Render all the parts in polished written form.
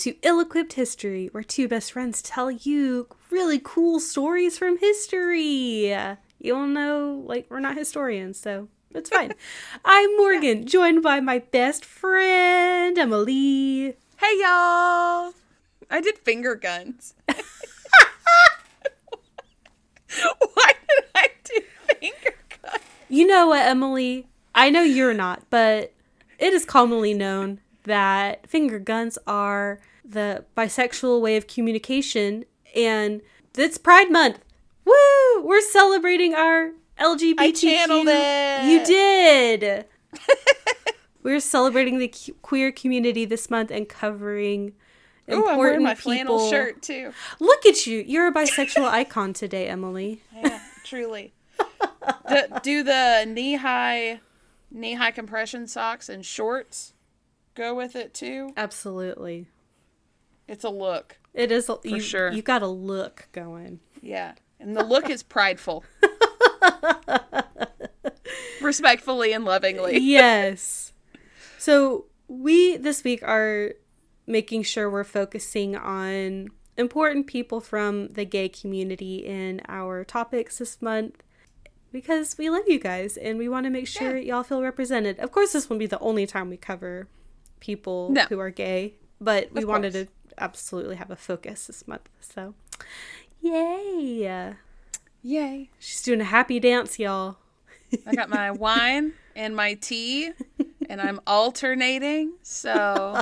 to Ill-Equipped History, where two best friends tell you really cool stories from history. You'll know, we're not historians, so it's fine. I'm Morgan, joined by my best friend, Emileigh. Hey, y'all! I did finger guns. Why did I do finger guns? You know what, Emileigh? I know you're not, but it is commonly known that finger guns are the bisexual way of communication, and it's Pride Month. Woo! We're celebrating our LGBTQ. I channeled it. You did. We're celebrating the queer community this month and covering important I'm wearing my people. flannel shirt too. Look at you! You're a bisexual icon today, Emileigh. Yeah, truly. Do the knee-high compression socks and shorts go with it too? Absolutely. It's a look. It is for sure. You got a look going. Yeah, and the look is prideful. Respectfully and lovingly. Yes. So we this week are making sure we're focusing on important people from the gay community in our topics this month, because we love you guys and we want to make sure y'all feel represented. Of course, this won't be the only time we cover people who are gay, but we wanted to absolutely have a focus this month. So, yay. Yay. She's doing a happy dance, y'all. I got my wine and my tea, and I'm alternating, so...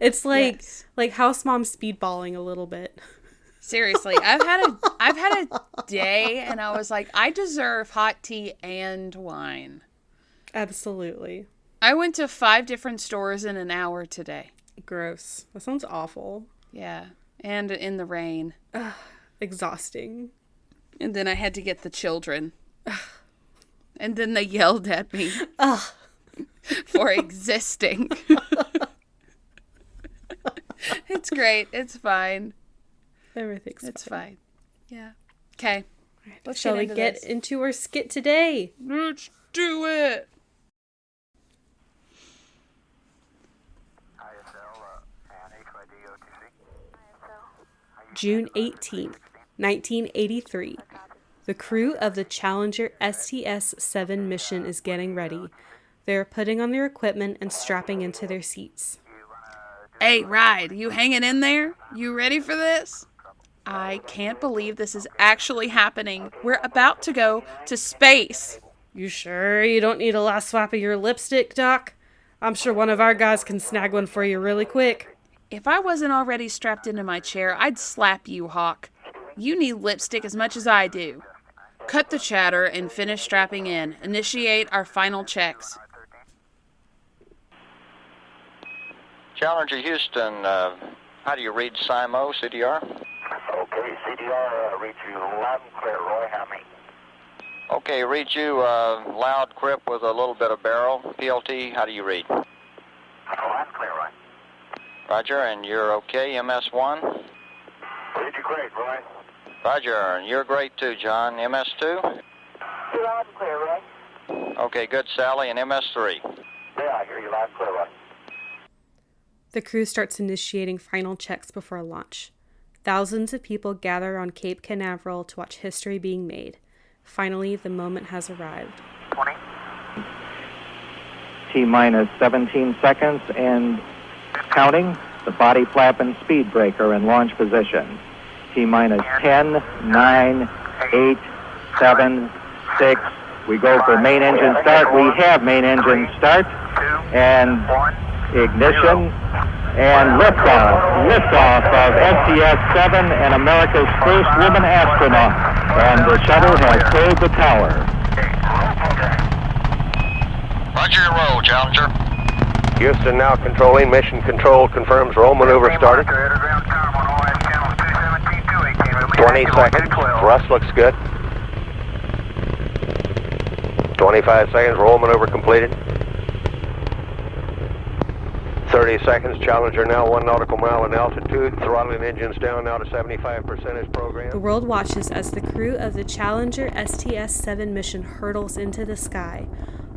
It's like house mom speedballing a little bit. Seriously, I've had a day, and I was like, I deserve hot tea and wine. Absolutely. I went to 5 different stores in an hour today. Gross. That sounds awful. Yeah, and in the rain. Exhausting. And then I had to get the children. And then they yelled at me for existing. It's great. It's fine. It's fine. Yeah. Okay. Right. Shall we get into our skit today? Let's do it. June 18th, 1983. The crew of the Challenger STS-7 mission is getting ready. They are putting on their equipment and strapping into their seats. Hey, Ride, you hanging in there? You ready for this? I can't believe this is actually happening. We're about to go to space. You sure you don't need a last swap of your lipstick, Doc? I'm sure one of our guys can snag one for you really quick. If I wasn't already strapped into my chair, I'd slap you, Hawk. You need lipstick as much as I do. Cut the chatter and finish strapping in. Initiate our final checks. Challenger Houston, how do you read SIMO, CDR? Okay, CDR reads you loud and clear, Roy. How many? Okay, read you loud, crip with a little bit of barrel. PLT, how do you read? Loud and clear, Roy. Roger, and you're okay, MS1? Read you great, Roy. Roger, and you're great too, John. MS2? Loud and clear, Roy. Okay, good, Sally, and MS3? Yeah, I hear you loud and clear, Roy. The crew starts initiating final checks before launch. Thousands of people gather on Cape Canaveral to watch history being made. Finally, the moment has arrived. 20. T-minus 17 seconds and counting. The body flap and speed breaker in launch position. T-minus 10, 9, 8, 7, 6. We go for main engine start. We have main engine start. And ignition. And liftoff. Liftoff of STS-7 and America's first woman astronaut. And the shuttle has cleared the tower. Roger your roll, Challenger. Houston now controlling. Mission control confirms roll maneuver started. 20 seconds. Thrust looks good. 25 seconds. Roll maneuver completed. 30 seconds. Challenger now 1 nautical mile in altitude. Throttling engines down now to 75% as programmed. The world watches as the crew of the Challenger STS-7 mission hurtles into the sky.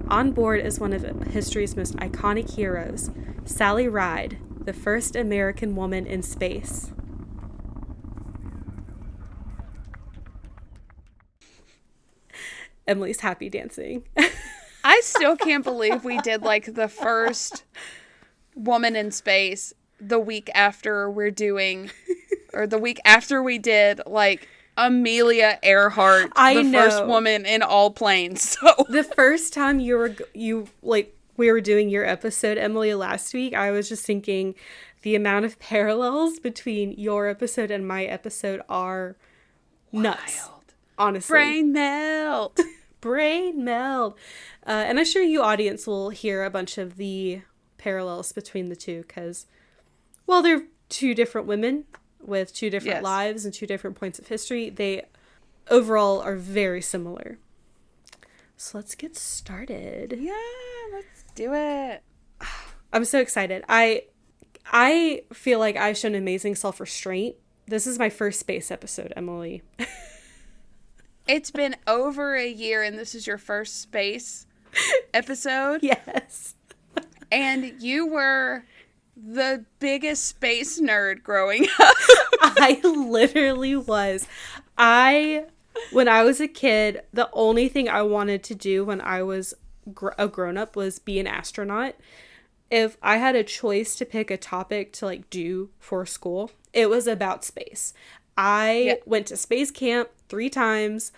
On board is one of history's most iconic heroes, Sally Ride, the first American woman in space. Emileigh's happy dancing. I still can't believe we did like the first woman in space the week after we're doing, or the week after we did like Amelia Earhart, the first woman in all planes. So the first time we were doing your episode, Emileigh, last week, I was just thinking the amount of parallels between your episode and my episode are nuts. Wild. Honestly. Brain melt. Brain melt. And I'm sure you audience will hear a bunch of the parallels between the two because, well, they're two different women with two different lives and two different points of history. They overall are very similar. So let's get started. Yeah, let's do it. I'm so excited. I feel like I've shown amazing self-restraint. This is my first space episode, Emileigh. It's been over a year and this is your first space episode. Yes. And you were the biggest space nerd growing up. I literally was. When I was a kid, the only thing I wanted to do when I was a grown-up was be an astronaut. If I had a choice to pick a topic to like do for school, it was about space. I went to space camp 3 times.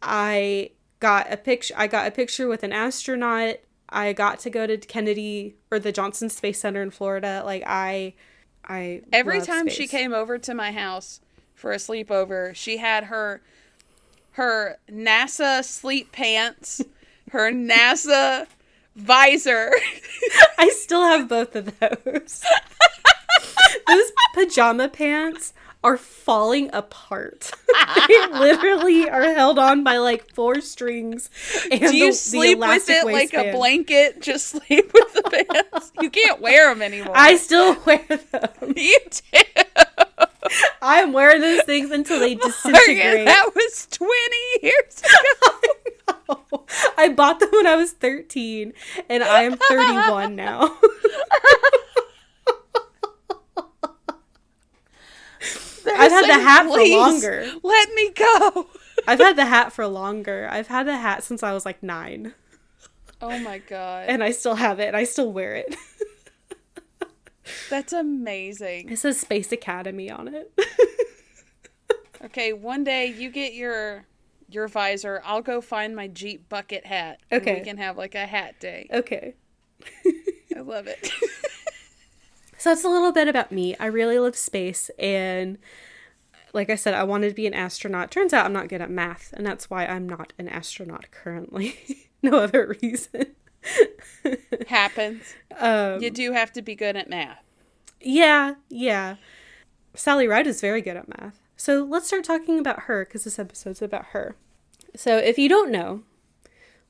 I got a picture with an astronaut. I got to go to Kennedy or the Johnson Space Center in Florida. Like I every love time space. she came over to my house for a sleepover, she had her NASA sleep pants, her NASA visor. I still have both of those. Those pajama pants are falling apart. They literally are held on by like 4 strings. And do you sleep with it like a blanket? Just sleep with the pants? You can't wear them anymore. I still wear them. You do. I'm wearing those things until they disintegrate. Morgan, that was 20 years ago. I bought them when I was 13, and I am 31 now. I've had the hat for longer. Let me go. I've had the hat for longer. I've had the hat since I was like 9. Oh my god. And I still have it, and I still wear it. That's amazing. It says Space Academy on it. Okay, one day you get your visor. I'll go find my Jeep bucket hat. Okay. And we can have like a hat day. Okay. I love it. So it's a little bit about me. I really love space, and like I said, I wanted to be an astronaut. Turns out I'm not good at math, and that's why I'm not an astronaut currently. No other reason. Happens. You do have to be good at math. Yeah. Sally Ride is very good at math. So let's start talking about her, because this episode's about her. So if you don't know,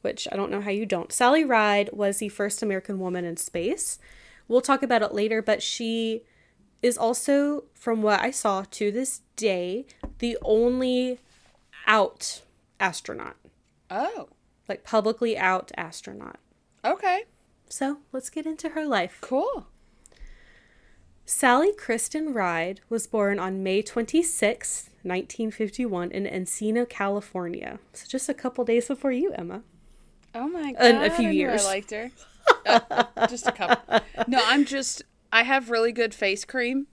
which I don't know how you don't, Sally Ride was the first American woman in space. We'll talk about it later, but she is also, from what I saw to this day, the only out astronaut. Oh. Like publicly out astronaut. Okay. So let's get into her life. Cool. Sally Kristen Ride was born on May 26, 1951 in Encino, California. So just a couple days before you, Emma. Oh my god. In a few years. I liked her. Just a couple. No, I have really good face cream.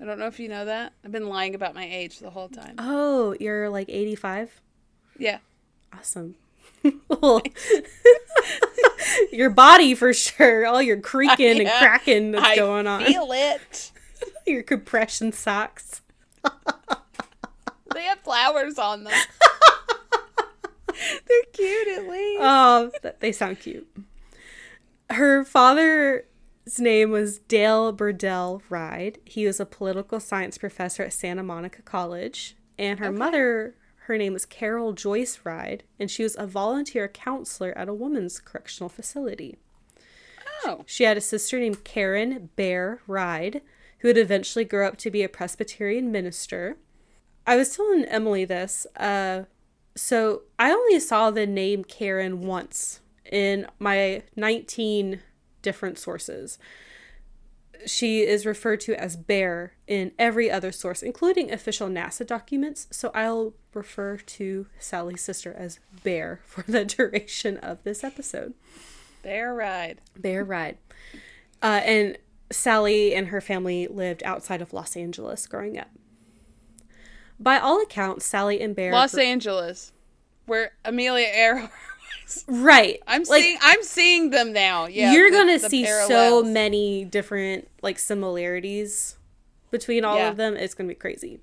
I don't know if you know that. I've been lying about my age the whole time. Oh, you're like 85? Yeah. Awesome. Well, your body for sure. All your creaking and cracking that's going on. I feel it. Your compression socks. They have flowers on them. They're cute at least. Oh, they sound cute. Her father's name was Dale Burdell Ride. He was a political science professor at Santa Monica College. And her mother, her name was Carol Joyce Ride, and she was a volunteer counselor at a women's correctional facility. Oh. She had a sister named Karen Bear Ride, who would eventually grow up to be a Presbyterian minister. I was telling Emileigh this. So I only saw the name Karen once in my 19 different sources. She is referred to as Bear in every other source, including official NASA documents. So I'll refer to Sally's sister as Bear for the duration of this episode. Bear ride. Bear ride. And Sally and her family lived outside of Los Angeles growing up. By all accounts, Sally and Bear... Los Angeles, where Amelia Earhart was. Right. I'm seeing them now. Yeah, you're going to see parallels. so many different like similarities between all of them. It's going to be crazy.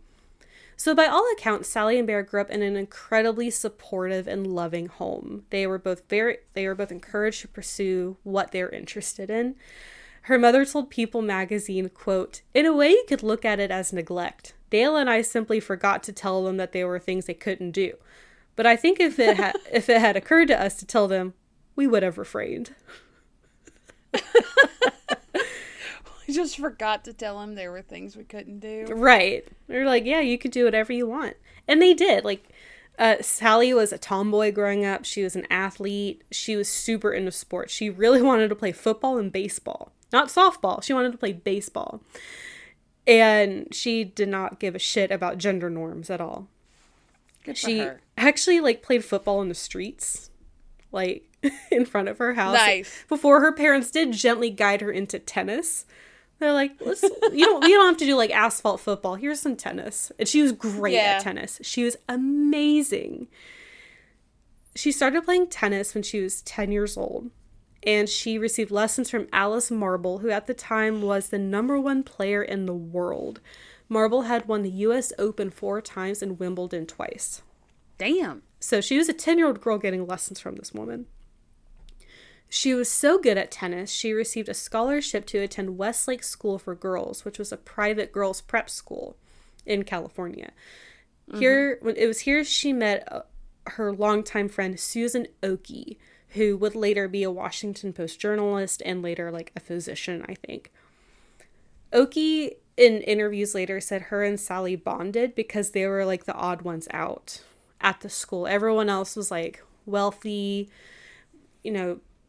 So by all accounts, Sally and Bear grew up in an incredibly supportive and loving home. They were both encouraged to pursue what they're interested in. Her mother told People magazine, quote, "In a way you could look at it as neglect. Dale and I simply forgot to tell them that there were things they couldn't do. But I think if it had occurred to us to tell them, we would have refrained." We just forgot to tell them there were things we couldn't do. Right. They're like, yeah, you could do whatever you want. And they did. Like, Sally was a tomboy growing up. She was an athlete. She was super into sports. She really wanted to play football and baseball. Not softball. She wanted to play baseball. And she did not give a shit about gender norms at all. Good for She her. actually, like, played football in the streets, like, in front of her house. Nice. Before her parents did gently guide her into tennis. They're like, you don't have to do, like, asphalt football. Here's some tennis. And she was great at tennis. She was amazing. She started playing tennis when she was 10 years old. And she received lessons from Alice Marble, who at the time was the #1 player in the world. Marble had won the U.S. Open 4 times and Wimbledon twice. Damn. So she was a 10-year-old girl getting lessons from this woman. She was so good at tennis, she received a scholarship to attend Westlake School for Girls, which was a private girls' prep school in California. It was here she met her longtime friend Susan Oakey, who would later be a Washington Post journalist and later like a physician, I think. Oakey, in interviews later, said her and Sally bonded because they were like the odd ones out at the school. Everyone else was like wealthy,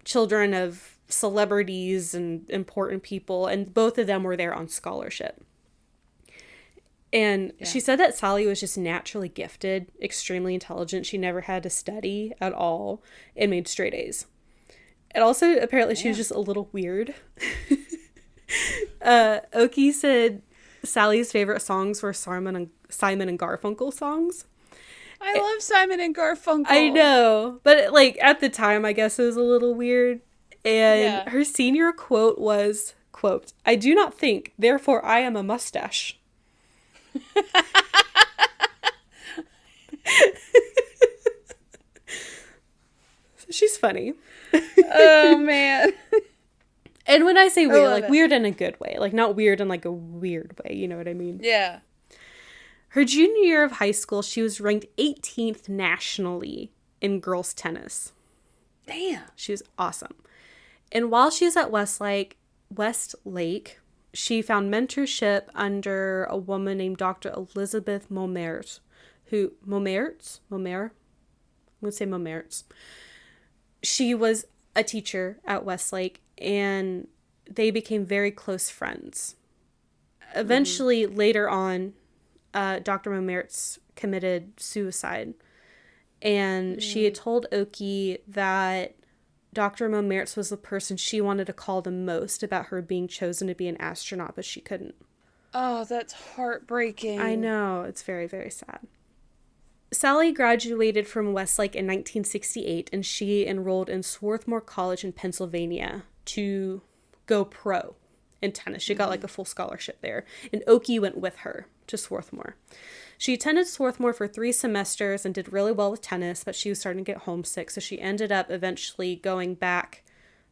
children of celebrities and important people, and both of them were there on scholarship. And she said that Sally was just naturally gifted, extremely intelligent. She never had to study at all and made straight A's. And also, apparently, she was just a little weird. Oakey said Sally's favorite songs were Simon and Garfunkel songs. I love Simon and Garfunkel. I know. But, like, at the time, I guess it was a little weird. And her senior quote was, quote, "I do not think, therefore I am a mustache." She's funny. Oh, man. And when I say weird, like, it. weird in a good way. Like, not weird in, like, a weird way. You know what I mean? Yeah. Her junior year of high school, she was ranked 18th nationally in girls' tennis. Damn. She was awesome. And while she was at Westlake, she found mentorship under a woman named Dr. Elizabeth Momerz, Momerz? I'm going to say Momerz. She was a teacher at Westlake, and they became very close friends. Eventually, later on, Dr. Momerz committed suicide, and she had told Oakey that Dr. Momerz was the person she wanted to call the most about her being chosen to be an astronaut, but she couldn't. Oh, that's heartbreaking. I know. It's very, very sad. Sally graduated from Westlake in 1968, and she enrolled in Swarthmore College in Pennsylvania to go pro in tennis. She got like a full scholarship there, and Oakey went with her to Swarthmore. She attended Swarthmore for 3 semesters and did really well with tennis, but she was starting to get homesick, so she ended up eventually going back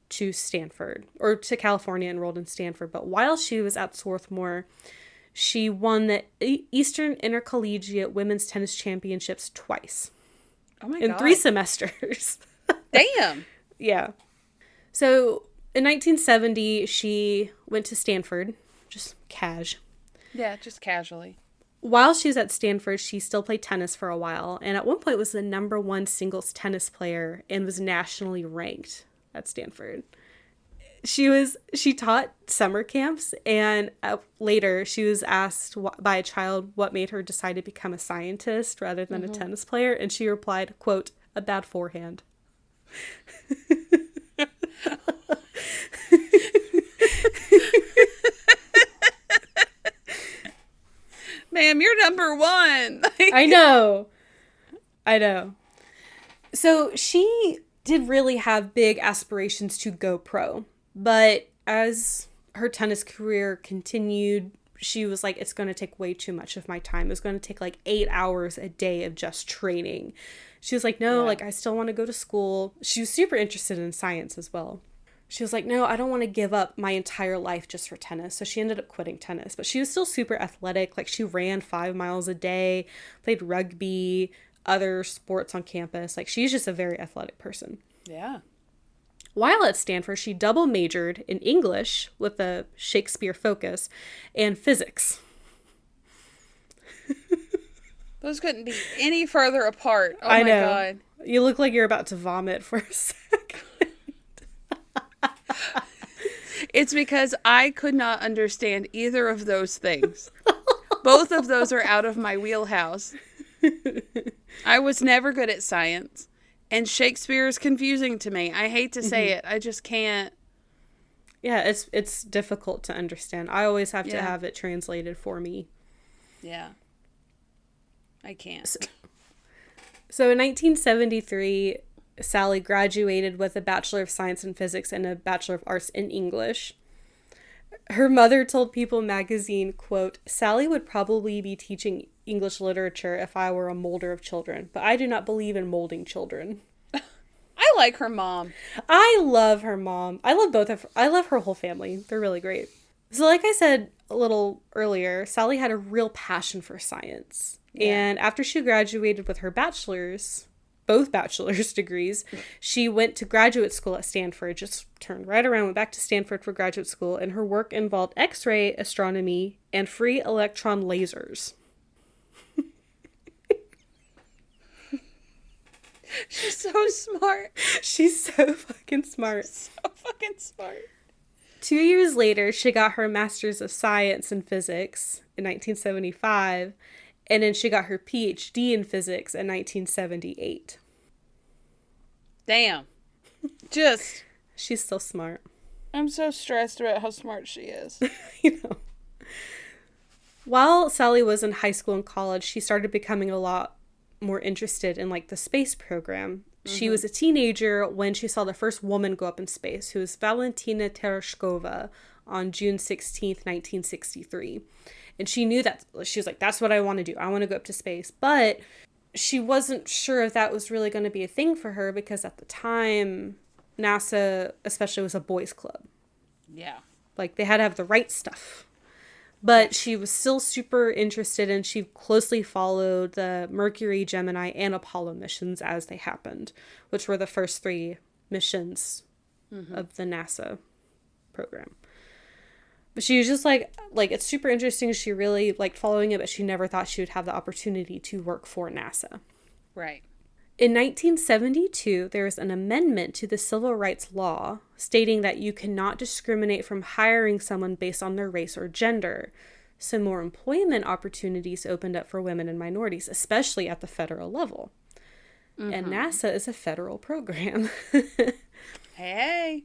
to Stanford, or to California, enrolled in Stanford. But while she was at Swarthmore, she won the Eastern Intercollegiate Women's Tennis Championships twice. Oh my God. In 3 semesters. Damn. Yeah. So in 1970, she went to Stanford, just cash. Yeah, just casually. While she was at Stanford, she still played tennis for a while, and at one point was the #1 singles tennis player and was nationally ranked at Stanford. She taught summer camps, and later she was asked by a child what made her decide to become a scientist rather than a tennis player, and she replied, quote, "A bad forehand." Ma'am, you're #1. I know. So she did really have big aspirations to go pro, but as her tennis career continued, she was like, it's going to take way too much of my time. It's going to take like 8 hours a day of just training. She was like, no, like I still want to go to school. She was super interested in science as well. She was like, no, I don't want to give up my entire life just for tennis. So she ended up quitting tennis, but she was still super athletic. Like she ran 5 miles a day, played rugby, other sports on campus. Like she's just a very athletic person. Yeah. While at Stanford, she double majored in English with a Shakespeare focus and physics. Those couldn't be any further apart. Oh I know. My God. You look like you're about to vomit for a second. It's because I could not understand either of those things. Both of those are out of my wheelhouse. I was never good at science, and Shakespeare is confusing to me. I hate to say it. I just can't. Yeah, it's difficult to understand. I always have to have it translated for me. Yeah. I can't. So in 1973, Sally graduated with a Bachelor of Science in Physics and a Bachelor of Arts in English. Her mother told People magazine, quote, "Sally would probably be teaching English literature if I were a molder of children, but I do not believe in molding children." I like her mom. I love her mom. I love her whole family. They're really great. So like I said a little earlier, Sally had a real passion for science. Yeah. And after she graduated with her both bachelor's degrees, she went to graduate school at Stanford, just turned right around, went back to Stanford for graduate school, and her work involved X-ray astronomy and free electron lasers. She's so smart. She's so fucking smart. So fucking smart. 2 years later, she got her Master's of Science in Physics in 1975, and then she got her PhD in Physics in 1978. Damn. She's so smart. I'm so stressed about how smart she is. You know. While Sally was in high school and college, she started becoming a lot more interested in like the space program. She was a teenager when she saw the first woman go up in space, who was Valentina Tereshkova on June 16th, 1963. And she knew that, she was like, that's what I want to do. I want to go up to space. But she wasn't sure if that was really going to be a thing for her, because at the time, NASA especially was a boys' club. Yeah. Like they had to have the right stuff. But she was still super interested, and she closely followed the Mercury, Gemini, and Apollo missions as they happened, which were the first 3 missions of the NASA program. But she was just like, it's super interesting. She really liked following it, but she never thought she would have the opportunity to work for NASA. Right. In 1972, there was an amendment to the civil rights law stating that you cannot discriminate from hiring someone based on their race or gender. So more employment opportunities opened up for women and minorities, especially at the federal level. And NASA is a federal program. Hey.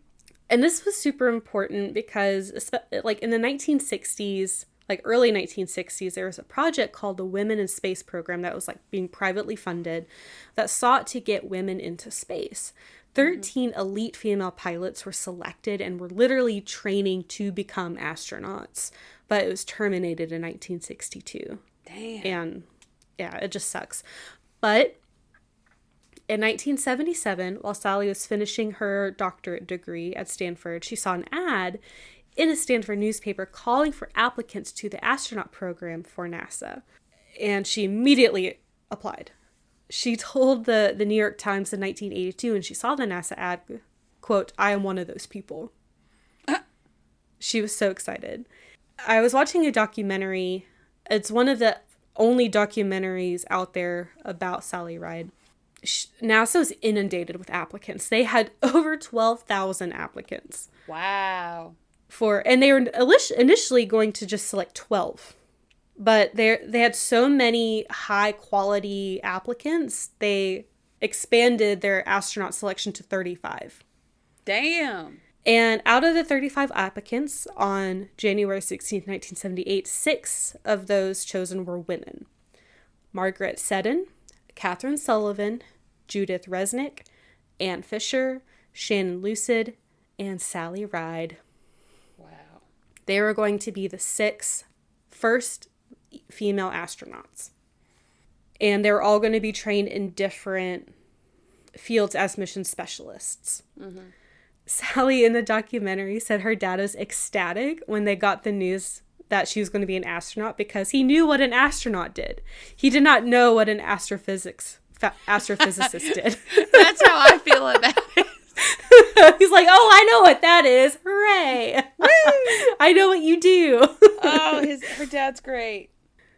And this was super important because, like, in the 1960s, like early 1960s, there was a project called the Women in Space program that was like being privately funded that sought to get women into space. 13 elite female pilots were selected and were literally training to become astronauts, but it was terminated in 1962. Damn. And yeah, it just sucks. But in 1977, while Sally was finishing her doctorate degree at Stanford, she saw an ad in a Stanford newspaper calling for applicants to the astronaut program for NASA. And she immediately applied. She told the New York Times in 1982, when she saw the NASA ad, quote, "I am one of those people." She was so excited. I was watching a documentary. It's one of the only documentaries out there about Sally Ride. NASA was inundated with applicants. They had over 12,000 applicants. Wow. And they were initially going to just select 12. But they had so many high quality applicants, they expanded their astronaut selection to 35. Damn. And out of the 35 applicants on January 16, 1978, 6 of those chosen were women. Margaret Seddon, Catherine Sullivan, Judith Resnick, Ann Fisher, Shannon Lucid, and Sally Ride. Wow. They were going to be the 6 first female astronauts. And they were all going to be trained in different fields as mission specialists. Mm-hmm. Sally in the documentary said her dad was ecstatic when they got the news that she was going to be an astronaut because he knew what an astronaut did. He did not know what an astrophysicist did. That's how I feel about it. He's like, oh, I know what that is. Hooray. I know what you do. Oh, her dad's great.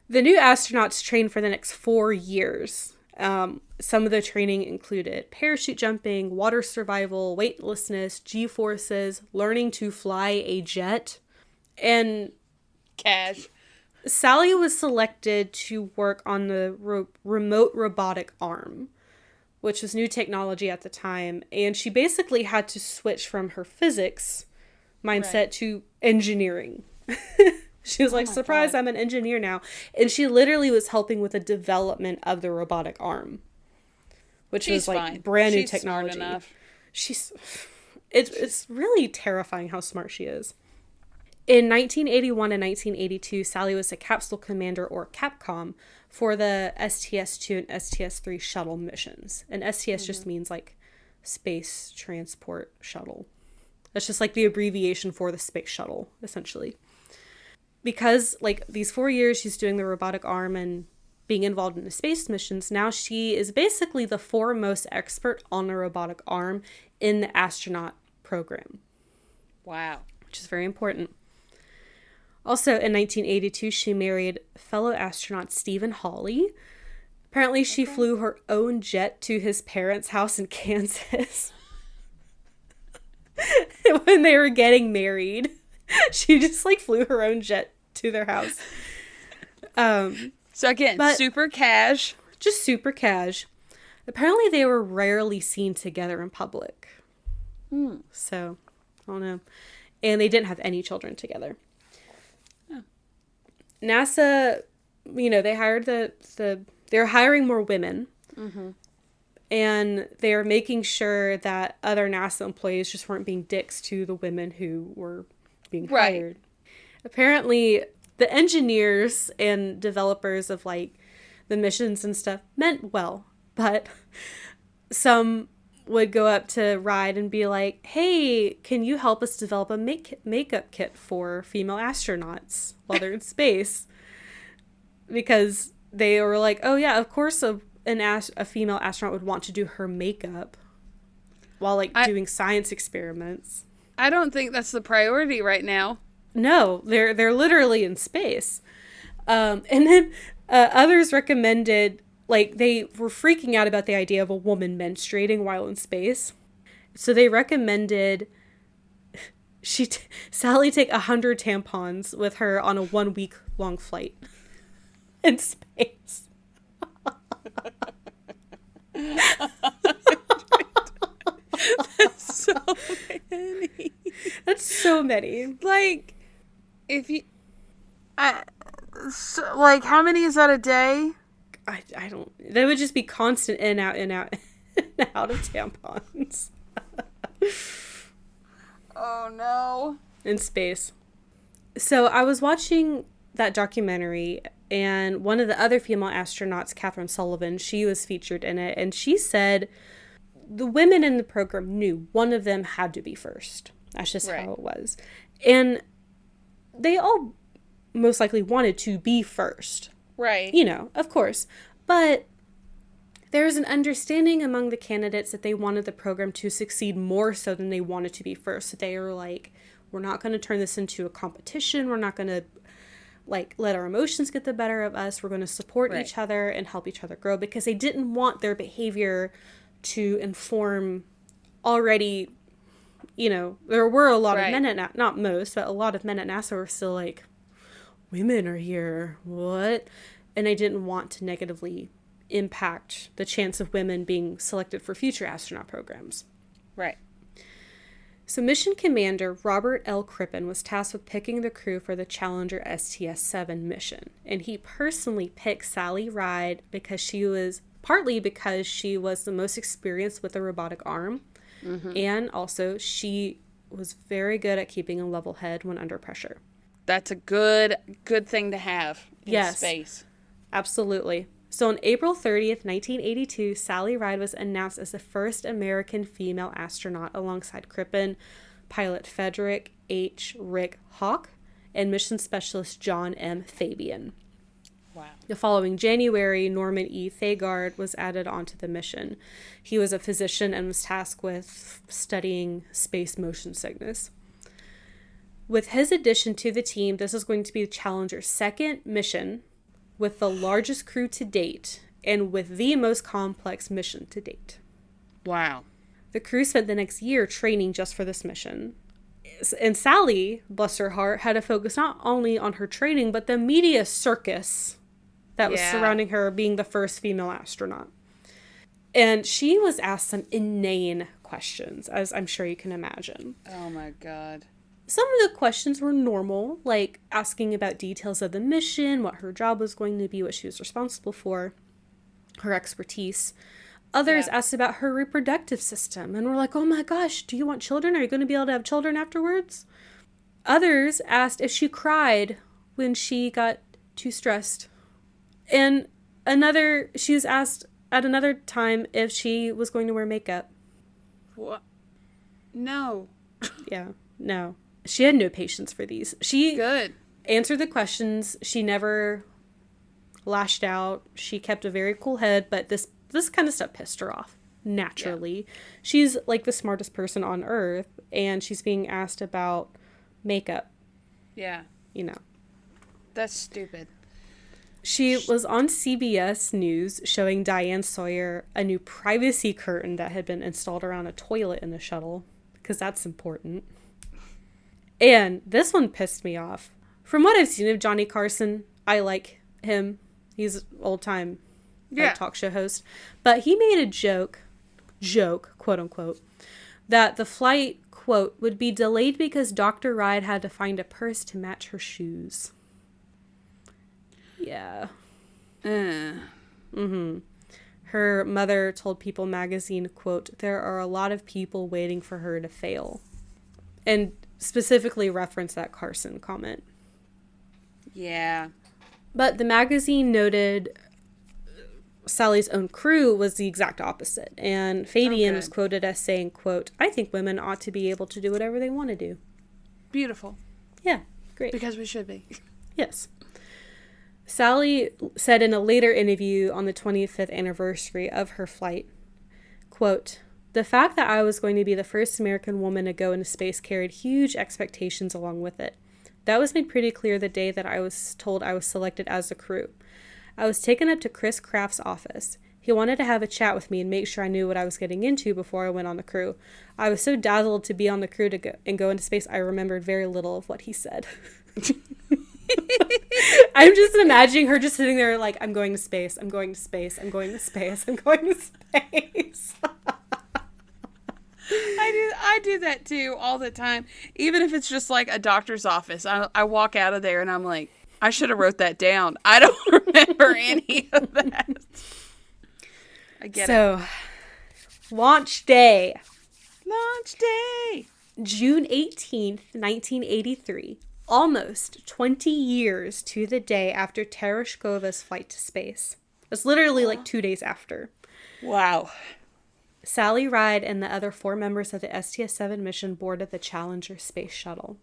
The new astronauts trained for the next 4 years. Some of the training included parachute jumping, water survival, weightlessness, G-forces, learning to fly a jet, and cash. Sally was selected to work on the remote robotic arm, which was new technology at the time, and she basically had to switch from her physics mindset to engineering. She was like, surprise, I'm an engineer now. And she literally was helping with the development of the robotic arm, which was like fine. Brand new technology. Smart enough. It's really terrifying how smart she is. In 1981 and 1982, Sally was a capsule commander, or Capcom, for the STS-2 and STS-3 shuttle missions. And STS just means like space transport shuttle. That's just like the abbreviation for the space shuttle, essentially. Because, like, these 4 years she's doing the robotic arm and being involved in the space missions, now she is basically the foremost expert on the robotic arm in the astronaut program. Wow. Which is very important. Also, in 1982, she married fellow astronaut Stephen Hawley. Apparently, she flew her own jet to his parents' house in Kansas when they were getting married. She just, like, flew her own jet to their house. So, again, super cash. Just super cash. Apparently, they were rarely seen together in public. So, I don't know. And they didn't have any children together. Oh. NASA, they hired they're hiring more women. Mm-hmm. And they're making sure that other NASA employees just weren't being dicks to the women who were being hired. Apparently, the engineers and developers of, like, the missions and stuff meant well, but some would go up to Ride and be like, hey, can you help us develop a makeup kit for female astronauts while they're in space? Because they were like, oh yeah, of course a female astronaut would want to do her makeup while, like, doing science experiments. I don't think that's the priority right now. No, they're literally in space. And then others recommended, like, they were freaking out about the idea of a woman menstruating while in space. So they recommended Sally take 100 tampons with her on a 1 week long flight in space. That's so many. That's so many. Like, if you, like, how many is that a day? I don't. They would just be constant in, out, in, out, in, out of tampons. Oh no. In space. So I was watching that documentary, and one of the other female astronauts, Catherine Sullivan, she was featured in it, and she said the women in the program knew one of them had to be first. That's just how it was. And they all most likely wanted to be first. Right. Of course. But there's an understanding among the candidates that they wanted the program to succeed more so than they wanted to be first. So they were like, we're not going to turn this into a competition. We're not going to like, let our emotions get the better of us. We're going to support each other and help each other grow, because they didn't want their behavior to inform already, there were a lot of men at, not most, but a lot of men at NASA were still like, women are here, what? And I didn't want to negatively impact the chance of women being selected for future astronaut programs. Right. So Mission Commander Robert L. Crippen was tasked with picking the crew for the Challenger STS-7 mission. And he personally picked Sally Ride partly because she was the most experienced with a robotic arm. Mm-hmm. And also she was very good at keeping a level head when under pressure. That's a good thing to have in space. Absolutely. So on April 30th, 1982, Sally Ride was announced as the first American female astronaut alongside Crippen, pilot Frederick H. Rick Hawk, and mission specialist John M. Fabian. Wow. The following January, Norman E. Thagard was added onto the mission. He was a physician and was tasked with studying space motion sickness. With his addition to the team, this is going to be Challenger's second mission, with the largest crew to date, and with the most complex mission to date. Wow. The crew spent the next year training just for this mission. And Sally, bless her heart, had to focus not only on her training, but the media circus that was surrounding her being the first female astronaut. And she was asked some inane questions, as I'm sure you can imagine. Oh my God. Some of the questions were normal, like asking about details of the mission, what her job was going to be, what she was responsible for, her expertise. Others asked about her reproductive system and were like, oh my gosh, do you want children? Are you going to be able to have children afterwards? Others asked if she cried when she got too stressed. And she was asked at another time if she was going to wear makeup. What? No. Yeah, no. She had no patience for these. She Good. answered the questions. She never lashed out. She kept a very cool head, but this kind of stuff pissed her off naturally. Yeah. She's like the smartest person on Earth, and she's being asked about makeup. Yeah. That's stupid. She was on CBS News showing Diane Sawyer a new privacy curtain that had been installed around a toilet in the shuttle, because that's important. And this one pissed me off. From what I've seen of Johnny Carson, I like him. He's an old-time talk show host. But he made a joke, quote unquote, that the flight, quote, would be delayed because Dr. Ride had to find a purse to match her shoes. Yeah. Mm-hmm. Her mother told People magazine, quote, there are a lot of people waiting for her to fail. And specifically referenced that Carson comment. Yeah. But the magazine noted Sally's own crew was the exact opposite. And Fabian was quoted as saying, quote, I think women ought to be able to do whatever they want to do. Beautiful. Yeah, great. Because we should be. Yes. Sally said in a later interview on the 25th anniversary of her flight, quote, the fact that I was going to be the first American woman to go into space carried huge expectations along with it. That was made pretty clear the day that I was told I was selected as the crew. I was taken up to Chris Kraft's office. He wanted to have a chat with me and make sure I knew what I was getting into before I went on the crew. I was so dazzled to be on the crew to go into space, I remembered very little of what he said. I'm just imagining her just sitting there like, I'm going to space, I'm going to space, I'm going to space, I'm going to space. I do that too all the time. Even if it's just like a doctor's office. I walk out of there and I'm like, I should have wrote that down. I don't remember any of that. I get it. So, launch day. June 18th, 1983. Almost 20 years to the day after Tereshkova's flight to space. It's literally like 2 days after. Wow. Sally Ride and the other 4 members of the STS-7 mission boarded the Challenger space shuttle.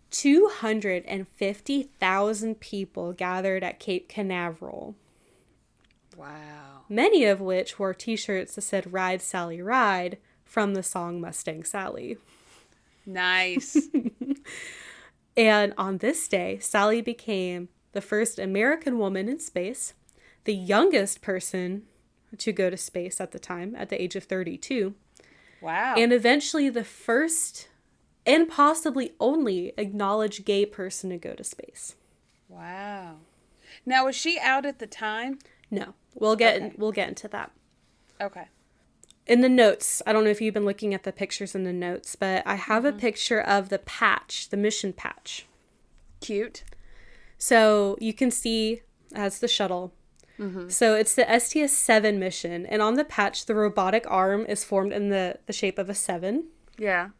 250,000 people gathered at Cape Canaveral. Wow. Many of which wore t-shirts that said Ride, Sally, Ride from the song Mustang Sally. Nice. And on this day, Sally became the first American woman in space, the youngest person to go to space at the time, at the age of 32. Wow. And eventually the first and possibly only acknowledged gay person to go to space. Wow. Now, was she out at the time? No, we'll get into that. Okay. In the notes, I don't know if you've been looking at the pictures in the notes, but I have a picture of the patch, the mission patch. Cute. So you can see as the shuttle. So it's the STS-7 mission, and on the patch, the robotic arm is formed in the shape of a 7. Yeah.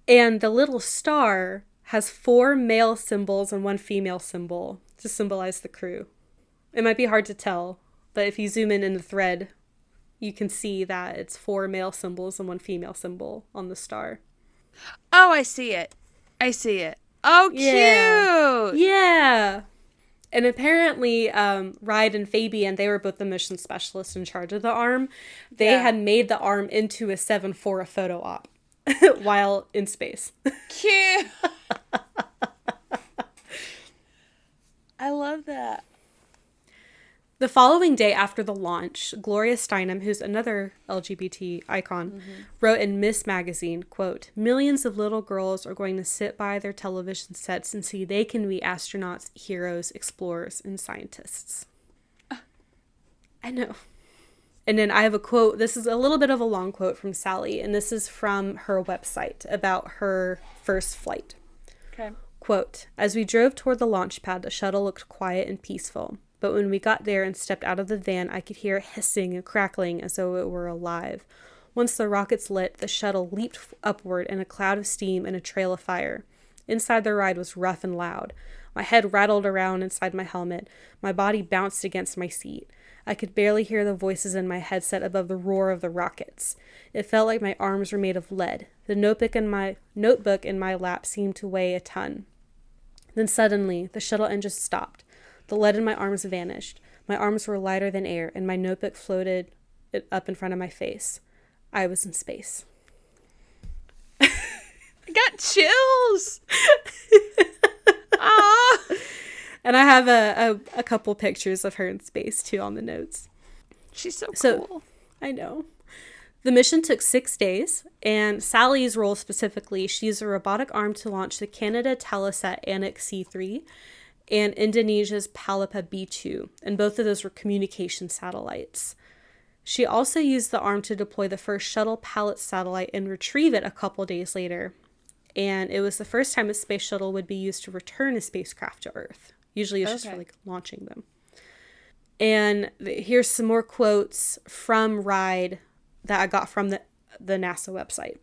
And the little star has 4 male symbols and 1 female symbol to symbolize the crew. It might be hard to tell, but if you zoom in the thread, you can see that it's 4 male symbols and 1 female symbol on the star. Oh, I see it. Oh, cute. Yeah. And apparently, Ride and Fabian, they were both the mission specialists in charge of the arm. They had made the arm into a 7 for a photo op while in space. Cute. I love that. The following day after the launch, Gloria Steinem, who's another LGBT icon, wrote in Miss Magazine, quote, "Millions of little girls are going to sit by their television sets and see they can be astronauts, heroes, explorers, and scientists." I know. And then I have a quote. This is a little bit of a long quote from Sally, and this is from her website about her first flight. Okay. Quote, "As we drove toward the launch pad, the shuttle looked quiet and peaceful. But when we got there and stepped out of the van, I could hear it hissing and crackling as though it were alive. Once the rockets lit, the shuttle leaped upward in a cloud of steam and a trail of fire. Inside the ride was rough and loud. My head rattled around inside my helmet. My body bounced against my seat. I could barely hear the voices in my headset above the roar of the rockets. It felt like my arms were made of lead. The notebook in my lap seemed to weigh a ton. Then suddenly, the shuttle engine stopped. The lead in my arms vanished. My arms were lighter than air, and my notebook floated up in front of my face. I was in space." I got chills. Aww. And I have a couple pictures of her in space, too, on the notes. She's so cool. I know. The mission took 6 days, and Sally's role specifically, she used a robotic arm to launch the Canada Telesat Anik C3 and Indonesia's Palapa B2, and both of those were communication satellites. She also used the arm to deploy the first shuttle Pallet satellite and retrieve it a couple days later. And it was the first time a space shuttle would be used to return a spacecraft to Earth. Usually it's just for launching them. And here's some more quotes from Ride that I got from the NASA website.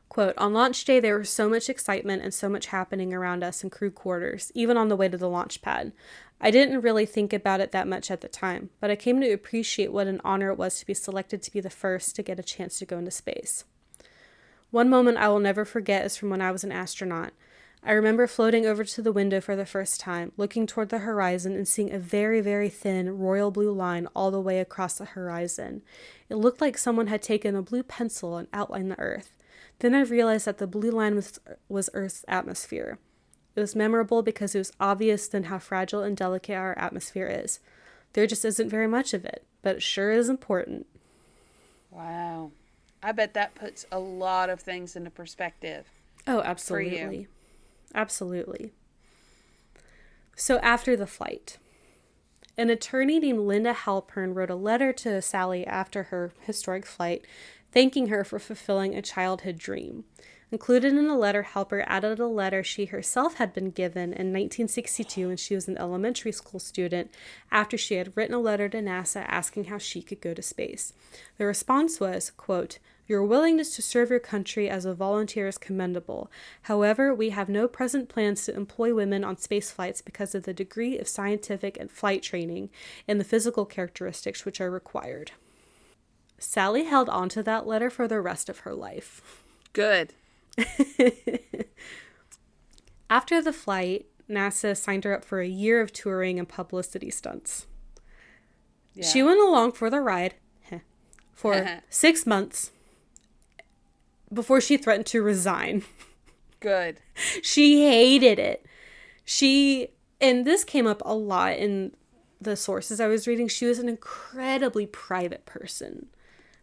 Quote, "On launch day, there was so much excitement and so much happening around us in crew quarters, even on the way to the launch pad. I didn't really think about it that much at the time, but I came to appreciate what an honor it was to be selected to be the first to get a chance to go into space. One moment I will never forget is from when I was an astronaut. I remember floating over to the window for the first time, looking toward the horizon and seeing a very, very thin royal blue line all the way across the horizon. It looked like someone had taken a blue pencil and outlined the Earth. Then I realized that the blue line was Earth's atmosphere. It was memorable because it was obvious then how fragile and delicate our atmosphere is. There just isn't very much of it, but it sure is important." Wow. I bet that puts a lot of things into perspective. Oh, absolutely. Absolutely. So after the flight, an attorney named Linda Halpern wrote a letter to Sally after her historic flight, thanking her for fulfilling a childhood dream. Included in the letter, Halpern added a letter she herself had been given in 1962 when she was an elementary school student after she had written a letter to NASA asking how she could go to space. The response was, quote, "Your willingness to serve your country as a volunteer is commendable. However, we have no present plans to employ women on space flights because of the degree of scientific and flight training and the physical characteristics which are required." Sally held on to that letter for the rest of her life. Good. After the flight, NASA signed her up for a year of touring and publicity stunts. Yeah. She went along for the ride for 6 months before she threatened to resign. Good. She hated it. And this came up a lot in the sources I was reading. She was an incredibly private person.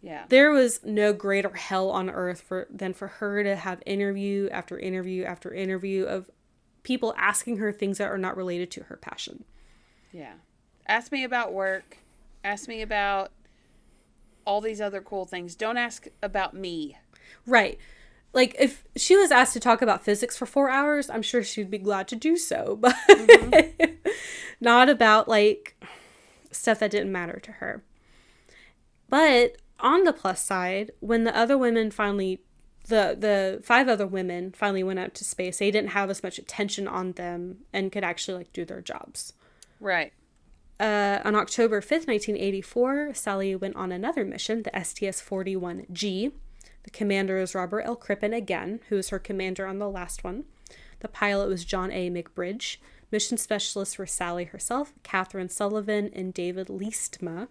Yeah. There was no greater hell on earth than for her to have interview after interview after interview of people asking her things that are not related to her passion. Yeah. Ask me about work. Ask me about all these other cool things. Don't ask about me. Right. Like, if she was asked to talk about physics for 4 hours, I'm sure she'd be glad to do so. But not about, like, stuff that didn't matter to her. But on the plus side, when the other women finally, the 5 other women finally went out to space, they didn't have as much attention on them and could actually, like, do their jobs. Right. On October 5th, 1984, Sally went on another mission, the STS-41G. The commander is Robert L. Crippen again, who was her commander on the last one. The pilot was John A. McBridge. Mission specialists were Sally herself, Catherine Sullivan, and David Leestma.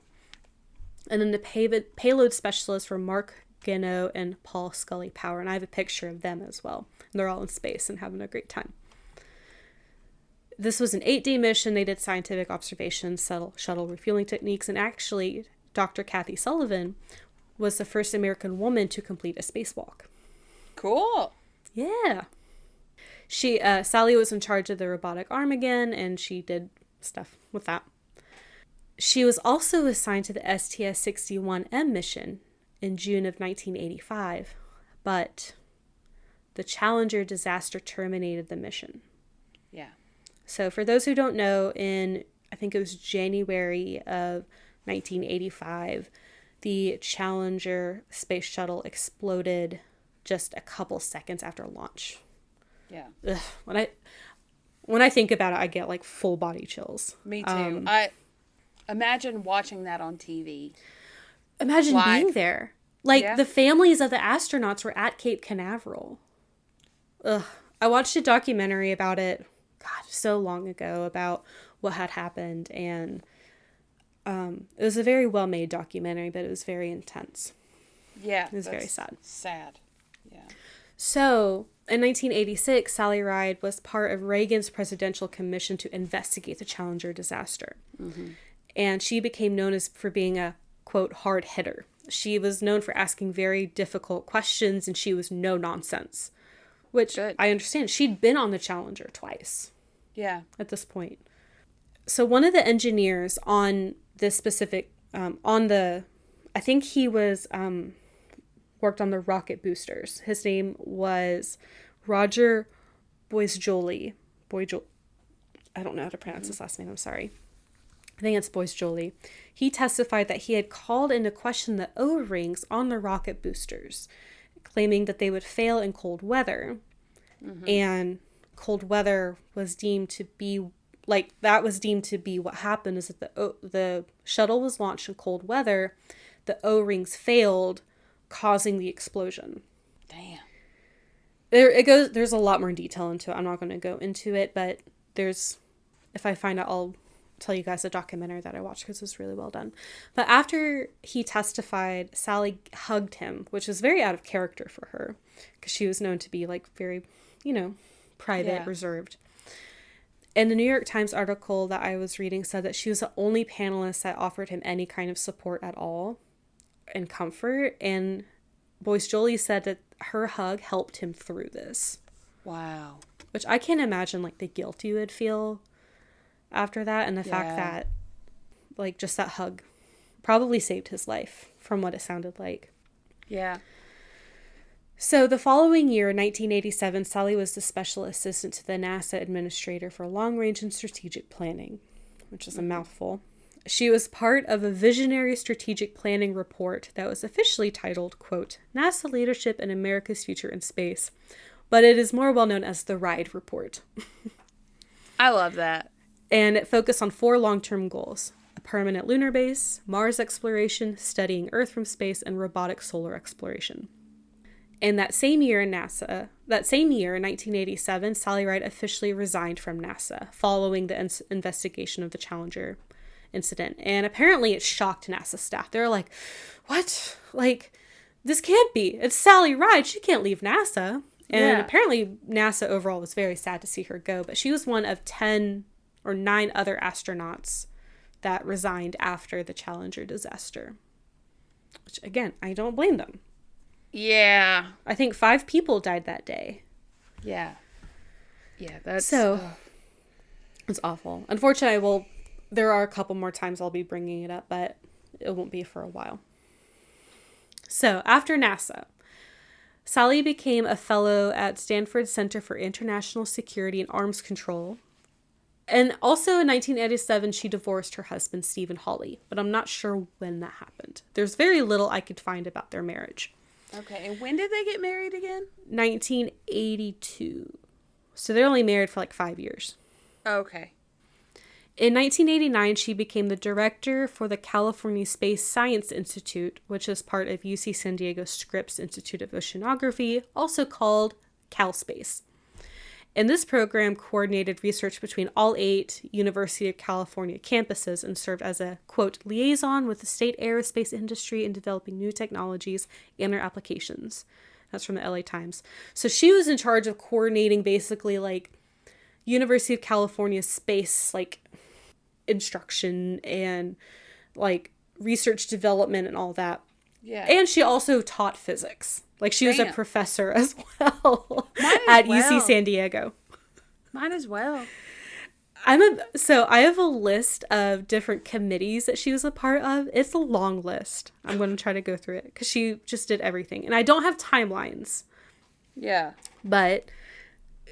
And then the payload specialists were Mark Gano and Paul Scully Power. And I have a picture of them as well. And they're all in space and having a great time. This was an 8-day mission. They did scientific observations, shuttle refueling techniques, and actually, Dr. Kathy Sullivan was the first American woman to complete a spacewalk. Cool. Yeah. Sally was in charge of the robotic arm again, and she did stuff with that. She was also assigned to the STS-61M mission in June of 1985, but the Challenger disaster terminated the mission. Yeah. So for those who don't know, I think it was January of 1985, the Challenger space shuttle exploded just a couple seconds after launch. Yeah. Ugh, when I think about it, I get like full body chills. Me too. I imagine watching that on TV. Imagine live. being there. Like, the families of the astronauts were at Cape Canaveral. Ugh. I watched a documentary about it, God, so long ago, about what had happened, and it was a very well-made documentary, but it was very intense. Yeah. It was very sad. Sad. Yeah. So, in 1986, Sally Ride was part of Reagan's presidential commission to investigate the Challenger disaster. Mm-hmm. And she became known for being a, quote, hard hitter. She was known for asking very difficult questions, and she was no nonsense. Which Good. I understand. She'd been on the Challenger twice. Yeah. At this point. So one of the engineers on this specific, I think he was, worked on the rocket boosters. His name was Roger Boisjoli. I don't know how to pronounce his last name, I'm sorry. I think it's Boisjoli. He testified that he had called into question the O-rings on the rocket boosters, claiming that they would fail in cold weather. Mm-hmm. And cold weather was deemed to be, what happened is that the shuttle was launched in cold weather, the O-rings failed, causing the explosion. Damn. There's a lot more detail into it. I'm not going to go into it, but if I find out, I'll tell you guys the documentary that I watched because it was really well done. But after he testified, Sally hugged him, which is very out of character for her because she was known to be like very, private, reserved. And the New York Times article that I was reading said that she was the only panelist that offered him any kind of support at all and comfort. And Boisjoli said that her hug helped him through this. Wow. Which I can't imagine like the guilt you would feel after that, and the fact that like just that hug probably saved his life from what it sounded like. Yeah. So the following year, 1987, Sally was the special assistant to the NASA administrator for long range and strategic planning, which is a mouthful. She was part of a visionary strategic planning report that was officially titled, quote, NASA Leadership in America's Future in Space, but it is more well known as the RIDE report. I love that. And it focused on 4 long-term goals: a permanent lunar base, Mars exploration, studying Earth from space, and robotic solar exploration. And that same year in 1987, Sally Ride officially resigned from NASA following the investigation of the Challenger incident. And apparently it shocked NASA staff. They're like, what? Like, this can't be. It's Sally Ride. She can't leave NASA. And apparently NASA overall was very sad to see her go, but she was one of 10 or 9 other astronauts that resigned after the Challenger disaster. Which, again, I don't blame them. Yeah. I think 5 people died that day. Yeah. Yeah, that's... So, it's awful. Unfortunately, there are a couple more times I'll be bringing it up, but it won't be for a while. So, after NASA, Sally became a fellow at Stanford Center for International Security and Arms Control. And also in 1987, she divorced her husband, Stephen Hawley, but I'm not sure when that happened. There's very little I could find about their marriage. Okay, and when did they get married again? 1982. So they're only married for like 5 years. Okay. In 1989, she became the director for the California Space Science Institute, which is part of UC San Diego Scripps Institute of Oceanography, also called CalSpace. And this program coordinated research between all 8 University of California campuses and served as a, quote, liaison with the state aerospace industry in developing new technologies and their applications. That's from the LA Times. So she was in charge of coordinating basically like University of California space, like instruction and like research development and all that. Yeah. And she also taught physics. Like she was a professor as well at UC San Diego. Might as well. So I have a list of different committees that she was a part of. It's a long list. I'm going to try to go through it because she just did everything. And I don't have timelines. Yeah. But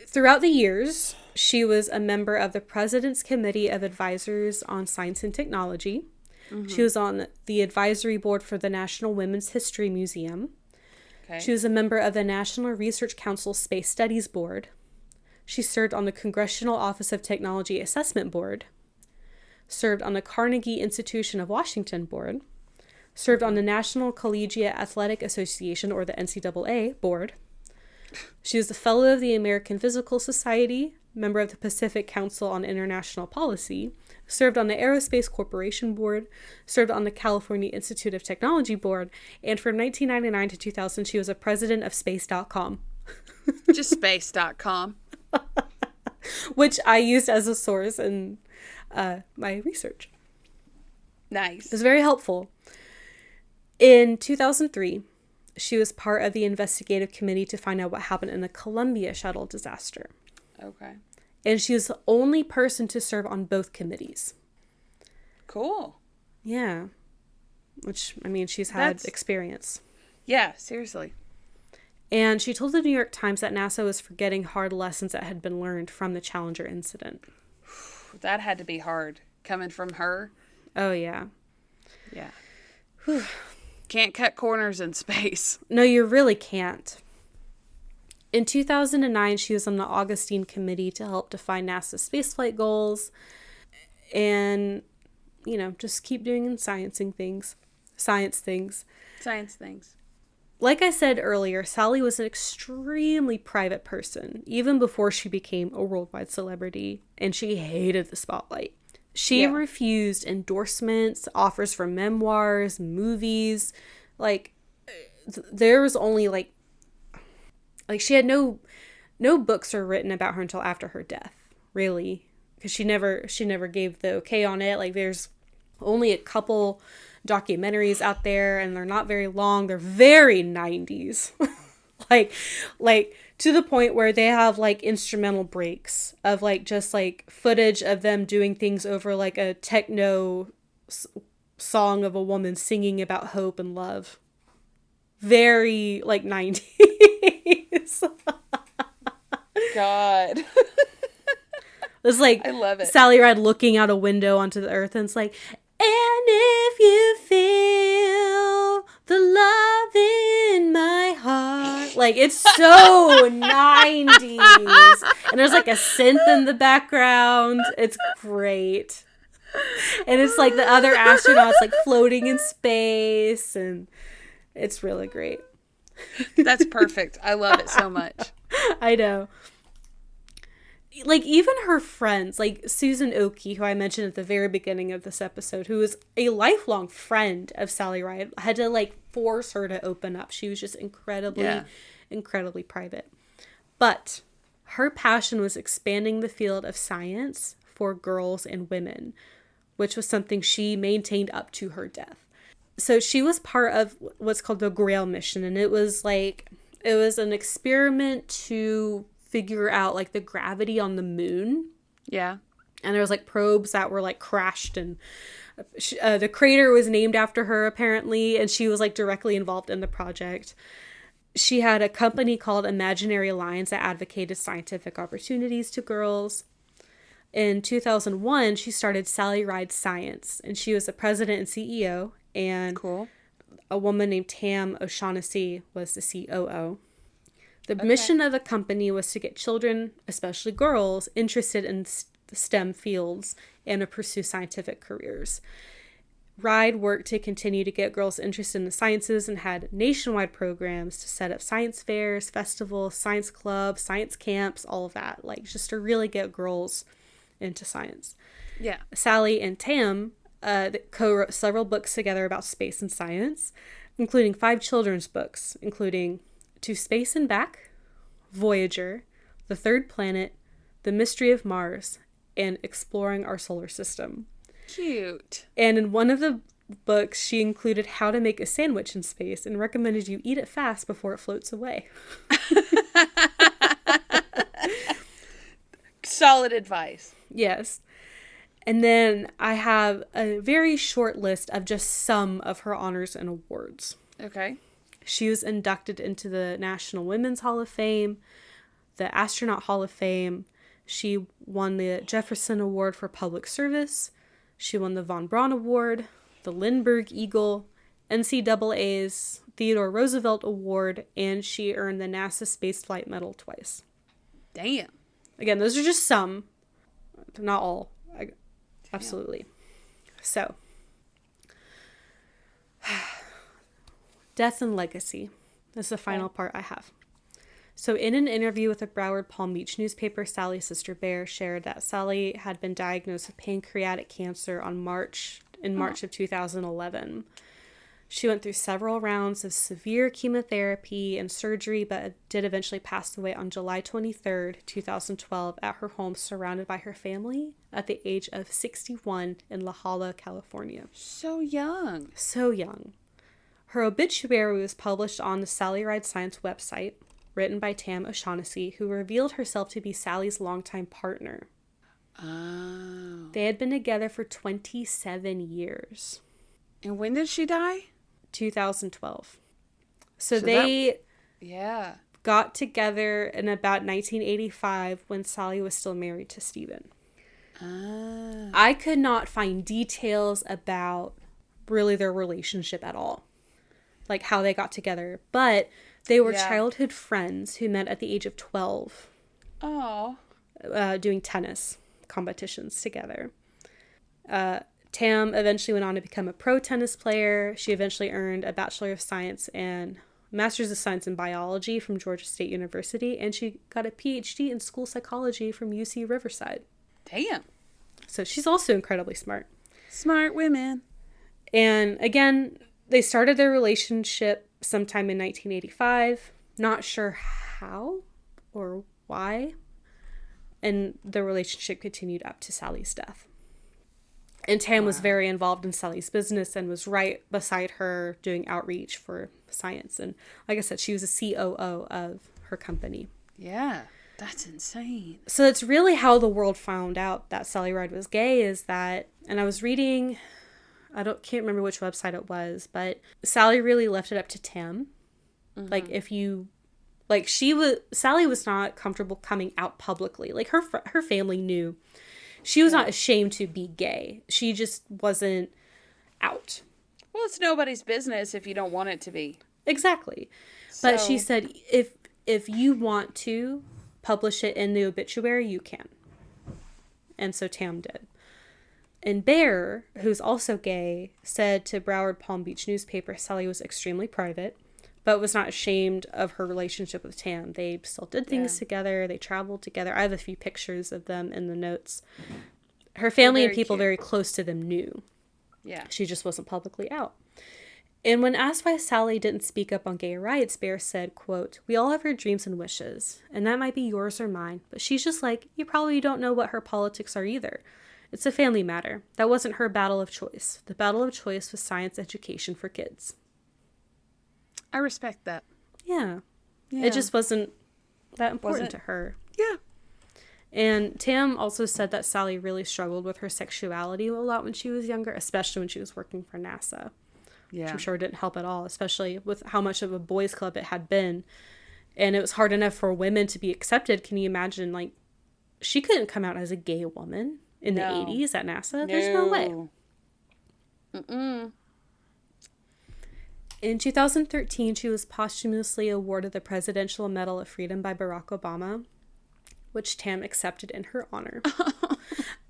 throughout the years, she was a member of the President's Committee of Advisors on Science and Technology. Mm-hmm. She was on the advisory board for the National Women's History Museum. Okay. She was a member of the National Research Council Space Studies Board. She served on the Congressional Office of Technology Assessment Board, served on the Carnegie Institution of Washington Board, served on the National Collegiate Athletic Association, or the NCAA, Board. She was a fellow of the American Physical Society, member of the Pacific Council on International Policy, served on the Aerospace Corporation Board, served on the California Institute of Technology Board, and from 1999 to 2000, she was a president of Space.com. Just Space.com. Which I used as a source in my research. Nice. It was very helpful. In 2003, she was part of the investigative committee to find out what happened in the Columbia shuttle disaster. Okay. And she was the only person to serve on both committees. Cool. Yeah. Which, I mean, she's had experience. Yeah, seriously. And she told the New York Times that NASA was forgetting hard lessons that had been learned from the Challenger incident. That had to be hard, coming from her. Oh, yeah. Yeah. Whew. Can't cut corners in space. No, you really can't. In 2009, she was on the Augustine Committee to help define NASA's spaceflight goals and, just keep doing science things. Like I said earlier, Sally was an extremely private person, even before she became a worldwide celebrity, and she hated the spotlight. She refused endorsements, offers for memoirs, movies. There was only, she had no books were written about her until after her death, really, because she never gave the okay on it. There's only a couple documentaries out there, and they're not very long. They're very 90s. To the point where they have instrumental breaks of just footage of them doing things over a techno song of a woman singing about hope and love. Very 90s. God. It's I love it. Sally Ride looking out a window onto the earth, and it's and if you feel the love in my heart. It's so 90s. And there's a synth in the background. It's great. And it's the other astronauts floating in space, and it's really great. That's perfect. I love it so much. I know. Even her friends, Susan Oakey, who I mentioned at the very beginning of this episode, who was a lifelong friend of Sally Ride, had to force her to open up. She was just incredibly private. But her passion was expanding the field of science for girls and women, which was something she maintained up to her death. So she was part of what's called the Grail mission, and it was an experiment to figure out like the gravity on the moon. Yeah. And there was like probes that were like crashed, and the crater was named after her apparently, and she was like directly involved in the project. She had a company called Imaginary Lines that advocated scientific opportunities to girls. In 2001, she started Sally Ride Science, and she was the president and CEO, and Cool. a woman named Tam O'Shaughnessy was the COO. The mission of the company was to get children, especially girls, interested in the STEM fields and to pursue scientific careers. RIDE worked to continue to get girls interested in the sciences and had nationwide programs to set up science fairs, festivals, science clubs, science camps, all of that, like just to really get girls into science. Yeah. Sally and Tam co-wrote several books together about space and science, including 5 children's books, including To Space and Back, Voyager, The Third Planet, The Mystery of Mars, and Exploring Our Solar System. Cute. And in one of the books, she included how to make a sandwich in space and recommended you eat it fast before it floats away. Solid advice. Yes. And then I have a very short list of just some of her honors and awards. Okay. She was inducted into the National Women's Hall of Fame, the Astronaut Hall of Fame. She won the Jefferson Award for Public Service. She won the Von Braun Award, the Lindbergh Eagle, NCAA's Theodore Roosevelt Award, and she earned the NASA Spaceflight Medal twice. Damn. Again, those are just some, not all. Absolutely. So, death and legacy. This is the final part I have. So in an interview with a Broward Palm Beach newspaper, Sally's sister Bear shared that Sally had been diagnosed with pancreatic cancer in March of 2011. She went through several rounds of severe chemotherapy and surgery, but did eventually pass away on July 23rd, 2012 at her home surrounded by her family at the age of 61 in La Jolla, California. So young. So young. Her obituary was published on the Sally Ride Science website, written by Tam O'Shaughnessy, who revealed herself to be Sally's longtime partner. Oh. They had been together for 27 years. And when did she die? 2012. So they Yeah. got together in about 1985 when Sally was still married to Stephen. Ah. I could not find details about really their relationship at all. Like how they got together. But they were childhood friends who met at the age of 12. Oh. Doing tennis competitions together. Tam eventually went on to become a pro tennis player. She eventually earned a Bachelor of Science and Master's of Science in Biology from Georgia State University, and she got a PhD in school psychology from UC Riverside. Damn. So she's also incredibly smart. Smart women. And again, they started their relationship sometime in 1985. Not sure how or why. And the relationship continued up to Sally's death. And Tam was very involved in Sally's business and was right beside her doing outreach for science. And like I said, she was a COO of her company. Yeah, that's insane. So it's really how the world found out that Sally Ride was gay is that, and I was reading, can't remember which website it was, but Sally really left it up to Tam. Mm-hmm. Sally was not comfortable coming out publicly. Like her family knew. She was not ashamed to be gay. She just wasn't out. Well, it's nobody's business if you don't want it to be. Exactly. But she said, if you want to publish it in the obituary, you can. And so Tam did. And Bear, who's also gay, said to Broward Palm Beach newspaper Sally was extremely private, but was not ashamed of her relationship with Tam. They still did things together. They traveled together. I have a few pictures of them in the notes. Her family and people very close to them knew. Yeah. She just wasn't publicly out. And when asked why Sally didn't speak up on gay rights, Bear said, quote, "We all have our dreams and wishes, and that might be yours or mine, but she's just like, you probably don't know what her politics are either. It's a family matter. That wasn't her battle of choice. The battle of choice was science education for kids." I respect that. Yeah. It just wasn't that important to her. Yeah. And Tam also said that Sally really struggled with her sexuality a lot when she was younger, especially when she was working for NASA. Yeah. Which I'm sure didn't help at all, especially with how much of a boys' club it had been. And it was hard enough for women to be accepted. Can you imagine, like, she couldn't come out as a gay woman in the 80s at NASA? There's no way. Mm-mm. In 2013, she was posthumously awarded the Presidential Medal of Freedom by Barack Obama, which Tam accepted in her honor.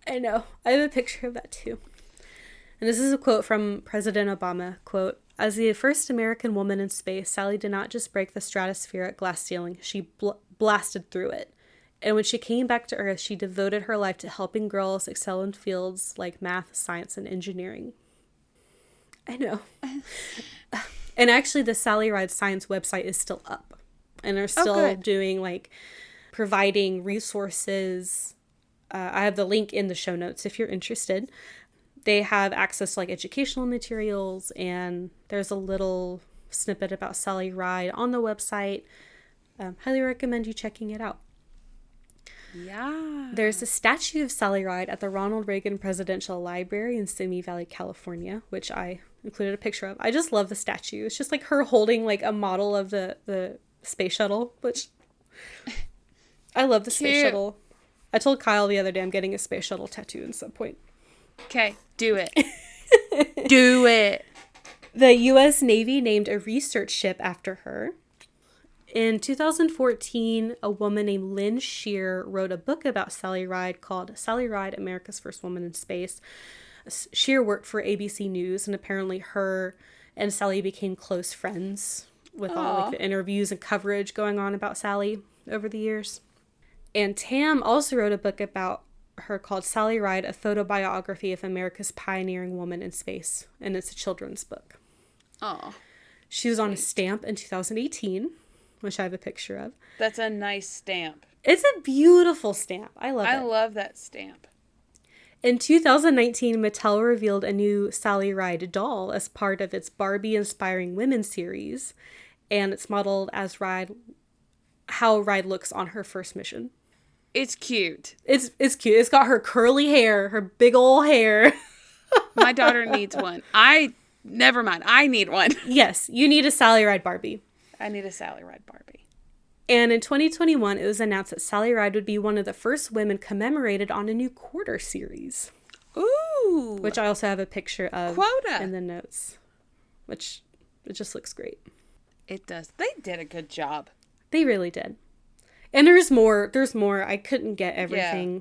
I know. I have a picture of that, too. And this is a quote from President Obama, quote, "As the first American woman in space, Sally did not just break the stratospheric glass ceiling, she blasted through it. And when she came back to Earth, she devoted her life to helping girls excel in fields like math, science, and engineering." I know. And actually, the Sally Ride Science website is still up. And they're still doing, like, providing resources. I have the link in the show notes if you're interested. They have access to, like, educational materials, and there's a little snippet about Sally Ride on the website. Highly recommend you checking it out. Yeah. There's a statue of Sally Ride at the Ronald Reagan Presidential Library in Simi Valley, California, which I included a picture of. I just love the statue. It's just like her holding, like, a model of the space shuttle, which I love the space shuttle. I told Kyle the other day I'm getting a space shuttle tattoo at some point. Okay, do it. Do it. The U.S. Navy named a research ship after her. In 2014, a woman named Lynn Shear wrote a book about Sally Ride called Sally Ride, America's First Woman in Space. Shear worked for ABC News, and apparently her and Sally became close friends with all, like, the interviews and coverage going on about Sally over the years. And Tam also wrote a book about her called Sally Ride, a photobiography of America's pioneering woman in space, and it's a children's book. Oh, she was on a stamp in 2018, which I have a picture of. That's a nice stamp. It's a beautiful stamp. I love it. I love that stamp. In 2019, Mattel revealed a new Sally Ride doll as part of its Barbie Inspiring Women series, and it's modeled as how Ride looks on her first mission. It's cute. It's cute. It's got her curly hair, her big old hair. My daughter needs one. Never mind. I need one. Yes, you need a Sally Ride Barbie. I need a Sally Ride Barbie. And in 2021, it was announced that Sally Ride would be one of the first women commemorated on a new quarter series. Ooh. Which I also have a picture of Quota. in the notes. Which, it just looks great. It does. They did a good job. They really did. And there's more. I couldn't get everything. Yeah.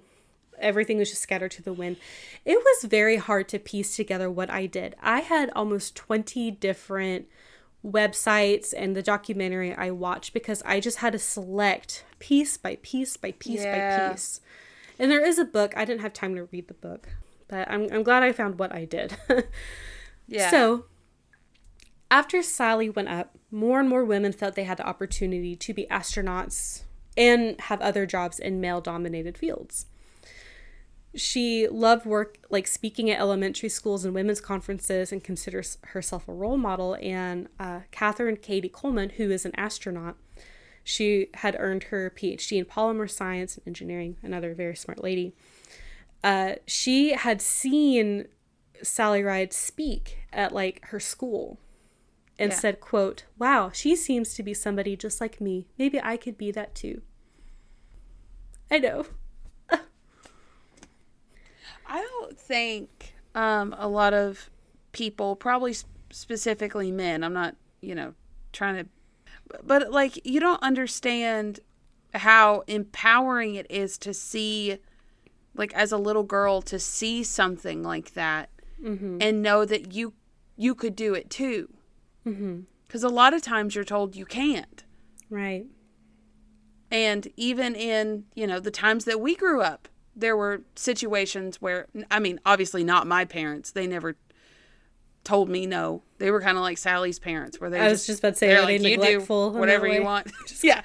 Everything was just scattered to the wind. It was very hard to piece together what I did. I had almost 20 different websites and the documentary I watched because I just had to select piece by piece by piece by piece. And there is a book. I didn't have time to read the book, but I'm glad I found what I did. Yeah. So after Sally went up, more and more women felt they had the opportunity to be astronauts and have other jobs in male-dominated fields. She loved work like speaking at elementary schools and women's conferences and considers herself a role model. And Catherine Katie Coleman, who is an astronaut, she had earned her PhD in polymer science and engineering, another very smart lady. She had seen Sally Ride speak at, like, her school and said, quote, "Wow, she seems to be somebody just like me. Maybe I could be that too." I know. I don't think a lot of people, probably specifically men, I'm not, trying to, but, like, you don't understand how empowering it is to see, like, as a little girl, to see something like that and know that you could do it too. Because a lot of times you're told you can't. Right. And even in, the times that we grew up, there were situations where, I mean, obviously not my parents. They never told me no. They were kind of like Sally's parents, where I was just about to say, are they neglectful? You do whatever you want. Yeah.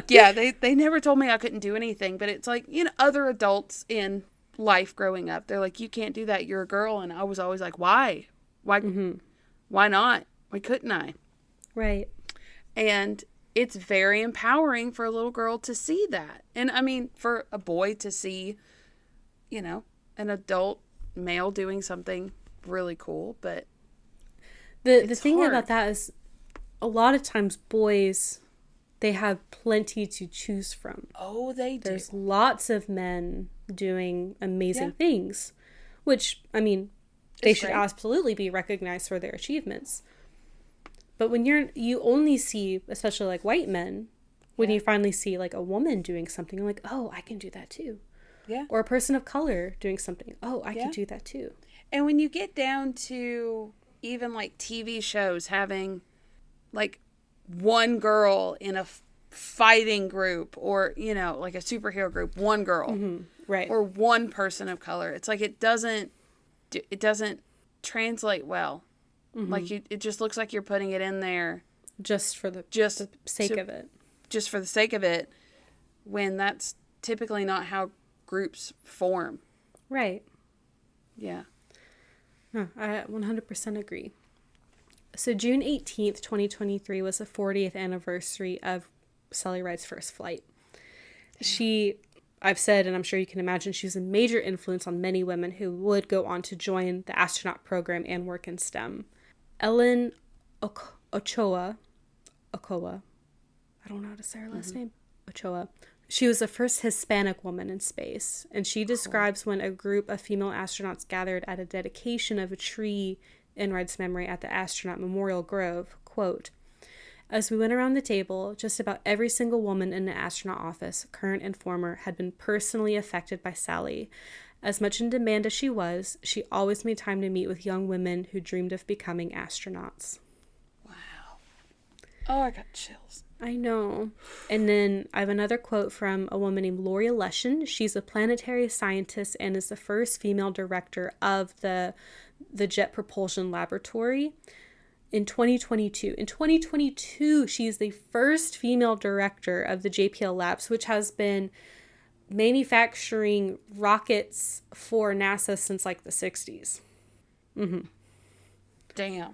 Yeah, they never told me I couldn't do anything, but it's like, other adults in life growing up, they're like, you can't do that, you're a girl. And I was always like, why why not, why couldn't I? Right. And it's very empowering for a little girl to see that, and I mean for a boy to see an adult male doing something really cool. But the thing about that is, a lot of times boys, they have plenty to choose from. Oh, they do. There's lots of men doing amazing things, which, I mean, they should absolutely be recognized for their achievements. But when you only see, especially like white men, when you finally see like a woman doing something, you're like, oh, I can do that too. Yeah. Or a person of color doing something. Oh, I can do that too. And when you get down to even like TV shows having like one girl in a fighting group, or like a superhero group, one girl, right, or one person of color, it's like it doesn't translate well. Like it just looks like you're putting it in there just for the sake of it, just for the sake of it, when that's typically not how groups form. Right. Yeah. No, I 100% agree. So June 18th, 2023 was the 40th anniversary of Sally Ride's first flight. I've said, and I'm sure you can imagine, she was a major influence on many women who would go on to join the astronaut program and work in STEM. Ellen Ochoa, I don't know how to say her last name, Ochoa. She was the first Hispanic woman in space, and she describes when a group of female astronauts gathered at a dedication of a tree in Ride's memory at the Astronaut Memorial Grove, quote, "As we went around the table, just about every single woman in the astronaut office, current and former, had been personally affected by Sally. As much in demand as she was, she always made time to meet with young women who dreamed of becoming astronauts." Wow. Oh, I got chills. I know. And then I have another quote from a woman named Lori Leshin. She's a planetary scientist and is the first female director of the Jet Propulsion Laboratory. In 2022, she is the first female director of the JPL Labs, which has been manufacturing rockets for NASA since like the 60s. Damn.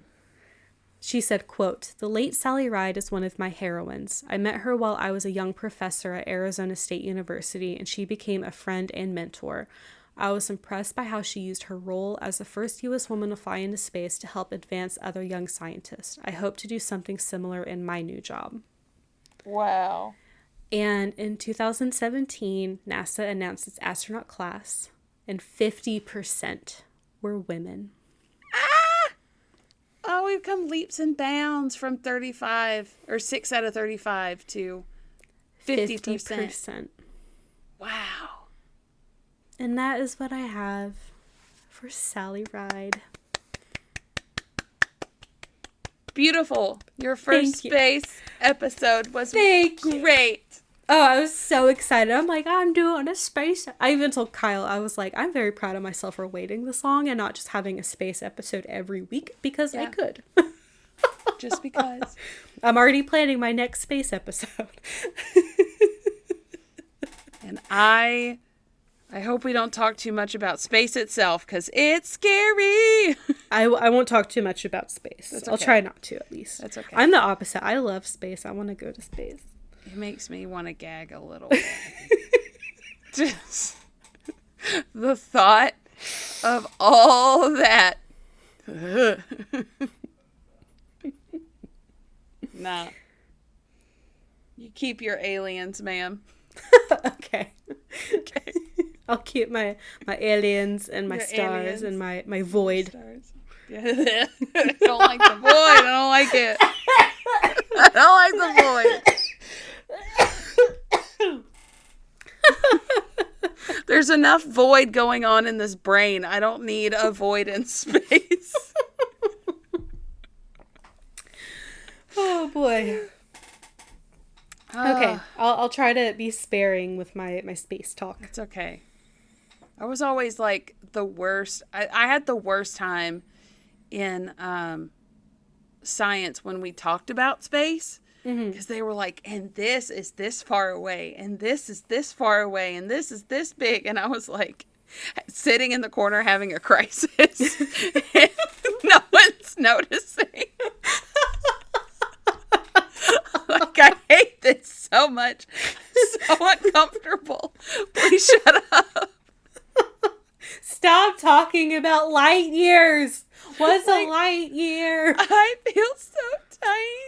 She said, quote, "The late Sally Ride is one of my heroines. I met her while I was a young professor at Arizona State University, and she became a friend and mentor. I was impressed by how she used her role as the first U.S. woman to fly into space to help advance other young scientists. I hope to do something similar in my new job." Wow. And in 2017, NASA announced its astronaut class, and 50% were women. Oh, we've come leaps and bounds from 35, or 6 out of 35 to 50%. Wow. And that is what I have for Sally Ride. Beautiful. Your first space episode was great. Oh, I was so excited. I'm like, I'm doing a space. I even told Kyle, I was like, I'm very proud of myself for waiting this long and not just having a space episode every week, because I could. Just because. I'm already planning my next space episode. And I hope we don't talk too much about space itself, because it's scary. I won't talk too much about space. That's okay. I'll try not to, at least. That's okay. I'm the opposite. I love space. I want to go to space. It makes me want to gag a little bit. Just the thought of all that. Nah. You keep your aliens, ma'am. Okay. I'll keep my aliens and my Your stars aliens. and my void. Yeah. I don't like the void. I don't like it. I don't like the void. There's enough void going on in this brain. I don't need a void in space. Oh boy. Okay, I'll try to be sparing with my space talk. It's okay. I was always like the worst. I had the worst time in science when we talked about space. Because they were like, and this is this far away, and this is this far away, and this is this big. And I was like, sitting in the corner having a crisis. And no one's noticing. Like, I hate this so much. So uncomfortable. Please shut up. Stop talking about light years. What's a light year? I feel so tiny.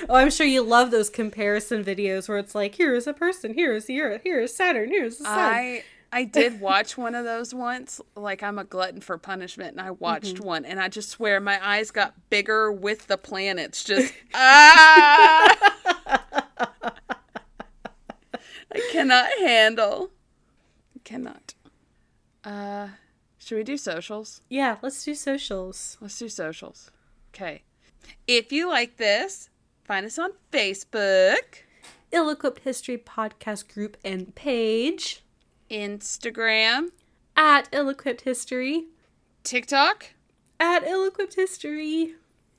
Oh, I'm sure you love those comparison videos where it's like, here is a person, here is the Earth, here is Saturn, here is the Sun. I did watch one of those once. Like, I'm a glutton for punishment, and I watched one, and I just swear my eyes got bigger with the planets. Just, I cannot handle. Cannot. Should we do socials? Yeah, let's do socials. Let's do socials. Okay. If you like this, find us on Facebook, Ill-Equipped History Podcast group and page, Instagram, at Ill-Equipped History, TikTok, at Ill-Equipped History,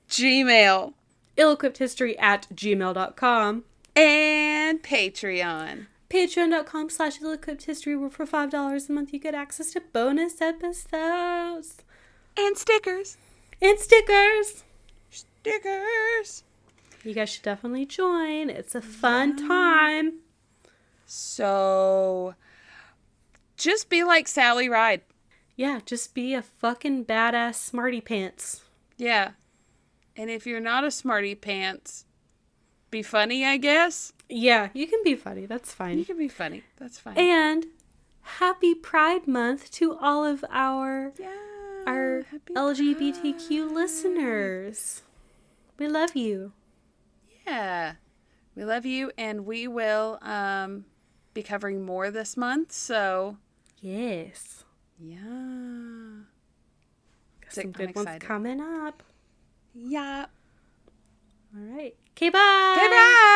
Gmail, Ill-Equippedhistory at gmail.com, and Patreon. Patreon.com/Ill-Equipped History, where for $5 a month you get access to bonus episodes. And stickers. And stickers. Stickers. You guys should definitely join. It's a fun time. So, just be like Sally Ride. Yeah, just be a fucking badass smarty pants. Yeah. And if you're not a smarty pants, be funny, I guess. Yeah, you can be funny. That's fine. You can be funny. That's fine. And happy Pride Month to all of our LGBTQ listeners. We love you. Yeah. We love you, and we will be covering more this month, so. Yes. Yeah. Got some good ones coming up. Yeah. All right. Okay, bye. Okay, bye.